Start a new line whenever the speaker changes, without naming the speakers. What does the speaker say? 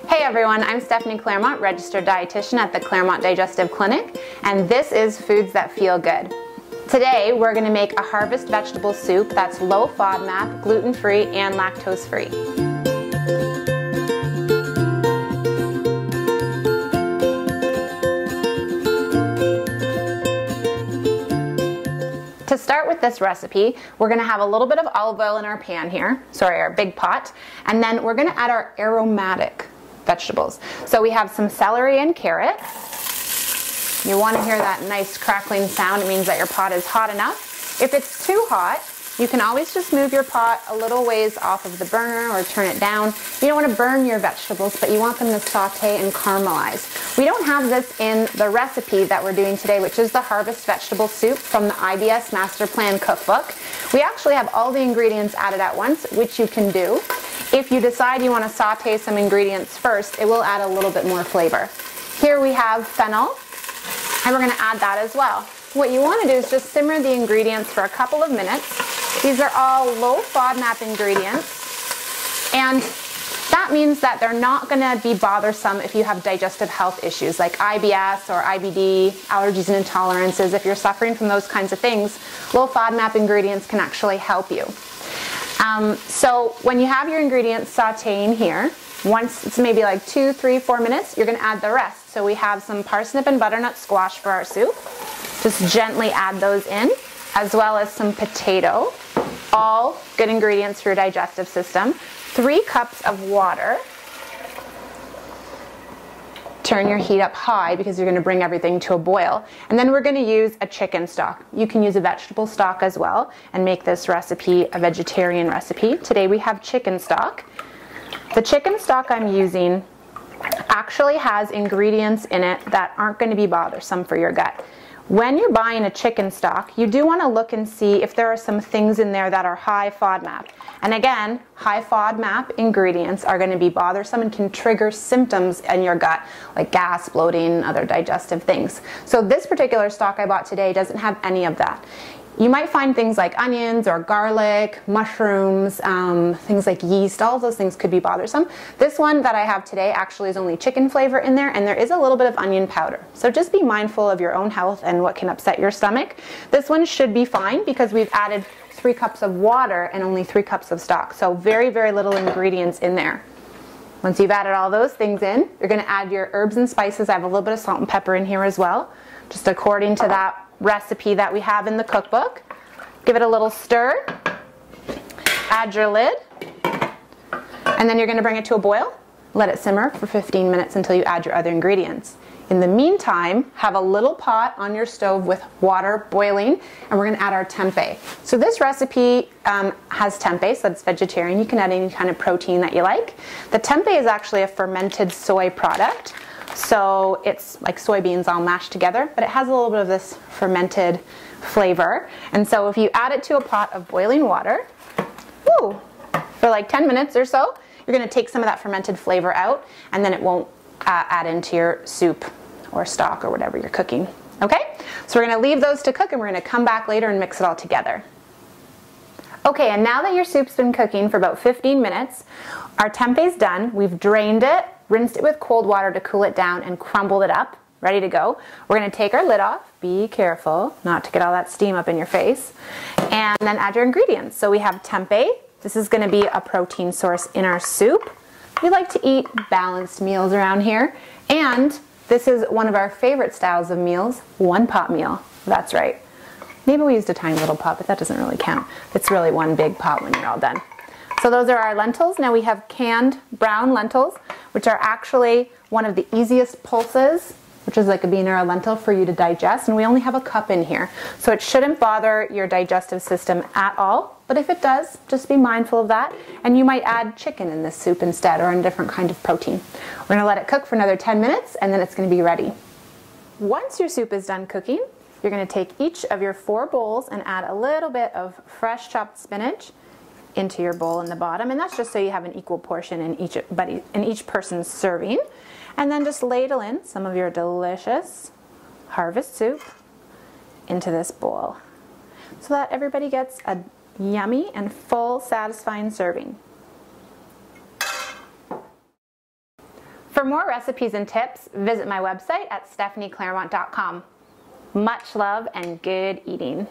Hey everyone, I'm Stephanie Claremont, registered dietitian at the Claremont Digestive Clinic, and this is Foods That Feel Good. Today we're going to make a harvest vegetable soup that's low FODMAP, gluten-free, and lactose-free. To start with this recipe, we're going to have a little bit of olive oil in our pan here, our big pot, and then we're going to add our aromatic vegetables. So we have some celery and carrot. You want to hear that nice crackling sound. It means that your pot is hot enough. If it's too hot, you can always just move your pot a little ways off of the burner or turn it down. You don't want to burn your vegetables, but you want them to saute and caramelize. We don't have this in the recipe that we're doing today, which is the harvest vegetable soup from the IBS Master Plan cookbook. We actually have all the ingredients added at once, which you can do. If you decide you want to saute some ingredients first, it will add a little bit more flavor. Here we have fennel, and we're going to add that as well. What you want to do is just simmer the ingredients for a couple of minutes. These are all low FODMAP ingredients, and that means that they're not going to be bothersome if you have digestive health issues like IBS or IBD, allergies and intolerances. If you're suffering from those kinds of things, low FODMAP ingredients can actually help you. So when you have your ingredients sauteing here, once it's maybe like 2, 3, 4 minutes, you're going to add the rest. So we have some parsnip and butternut squash for our soup. Just gently add those in, as well as some potato. All good ingredients for your digestive system. 3 cups of water. Turn your heat up high because you're going to bring everything to a boil. And then we're going to use a chicken stock. You can use a vegetable stock as well and make this recipe a vegetarian recipe. Today we have chicken stock. The chicken stock I'm using actually has ingredients in it that aren't going to be bothersome for your gut. When you're buying a chicken stock, you do want to look and see if there are some things in there that are high FODMAP. And again, high FODMAP ingredients are going to be bothersome and can trigger symptoms in your gut, like gas, bloating, other digestive things. So this particular stock I bought today doesn't have any of that. You might find things like onions or garlic, mushrooms, things like yeast. All of those things could be bothersome. This one that I have today actually is only chicken flavor in there, and there is a little bit of onion powder. So just be mindful of your own health and what can upset your stomach. This one should be fine because we've added 3 cups of water and only 3 cups of stock. So very, very little ingredients in there. Once you've added all those things in, you're going to add your herbs and spices. I have a little bit of salt and pepper in here as well, just according to that recipe that we have in the cookbook. Give it a little stir, add your lid, and then you're going to bring it to a boil. Let it simmer for 15 minutes until you add your other ingredients. In the meantime, have a little pot on your stove with water boiling, and we're going to add our tempeh. So this recipe has tempeh, so it's vegetarian. You can add any kind of protein that you like. The tempeh is actually a fermented soy product. So it's like soybeans all mashed together, but it has a little bit of this fermented flavor. And so if you add it to a pot of boiling water, for like 10 minutes or so, you're going to take some of that fermented flavor out, and then it won't add into your soup or stock or whatever you're cooking. Okay? So we're going to leave those to cook, and we're going to come back later and mix it all together. Okay, and now that your soup's been cooking for about 15 minutes, our tempeh's done. We've drained it, rinsed it with cold water to cool it down, and crumbled it up, ready to go. We're going to take our lid off. Be careful not to get all that steam up in your face. And then add your ingredients. So we have tempeh. This is going to be a protein source in our soup. We like to eat balanced meals around here. And this is one of our favorite styles of meals, one-pot meal. That's right. Maybe we used a tiny little pot, but that doesn't really count. It's really one big pot when you're all done. So those are our lentils. Now we have canned brown lentils, which are actually one of the easiest pulses, which is like a bean or a lentil, for you to digest. And we only have a cup in here. So it shouldn't bother your digestive system at all. But if it does, just be mindful of that. And you might add chicken in this soup instead, or a different kind of protein. We're going to let it cook for another 10 minutes, and then it's going to be ready. Once your soup is done cooking, you're going to take each of your 4 bowls and add a little bit of fresh chopped spinach into your bowl in the bottom, and that's just so you have an equal portion in each person's serving. And then just ladle in some of your delicious harvest soup into this bowl so that everybody gets a yummy and full, satisfying serving. For more recipes and tips, visit my website at stephanieclaremont.com. Much love and good eating.